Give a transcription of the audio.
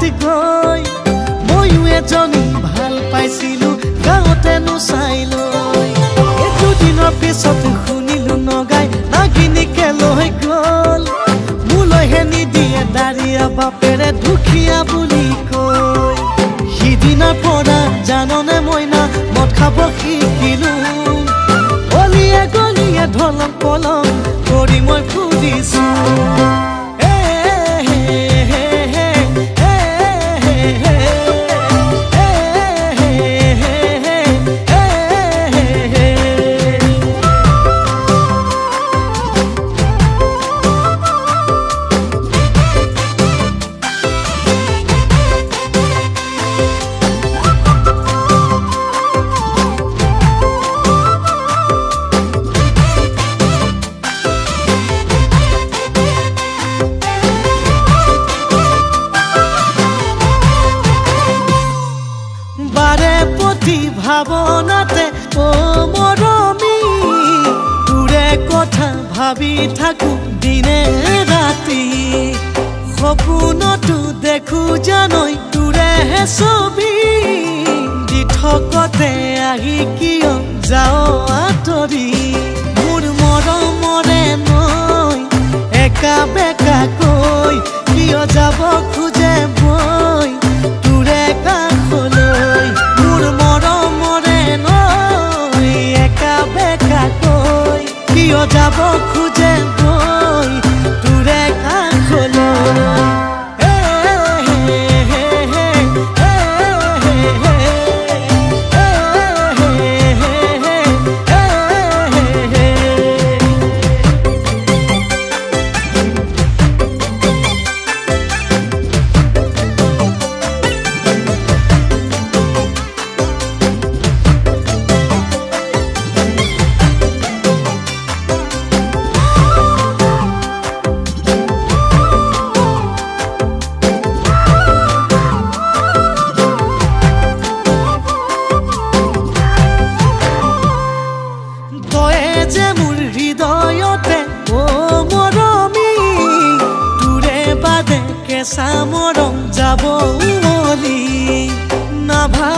জেগাত গৈ ময়ো এজনী ভাল পাইছিলো গাঁৱতে নোচাই লৈ একো দিনৰ পিছত শুনিলো নগাই নাগিনীকে লৈ গ'ল মোলৈহে নিদিয়ে দাৰিয়া বাপেৰে দুখীয়া বুলি কৈ সিদিনাৰ পৰা জাননে মইনা মদ খাব শিকিলো অলিয়ে গলিয়ে ঢলং পলং কৰি মই ফুৰিছো ভাবনাতে ও মৰমী তোৰে কথা ভাবি থাকো দিনে ৰাতি সপোনতো দেখো জানই তোৰেহে ছবি দি থকতে আহি কিয় যাও আঁতৰি মোৰ মৰমৰে নৈ একা বেকা কৈ কিয় যাব খোজে বৈ তোৰে কাষলৈ মোৰ মৰমৰে নৈ একা বেকা কৈ কিয় যাব খোজে বৈ তোৰে কাষলৈ কেঁচা মৰম যাব উমলি নাভা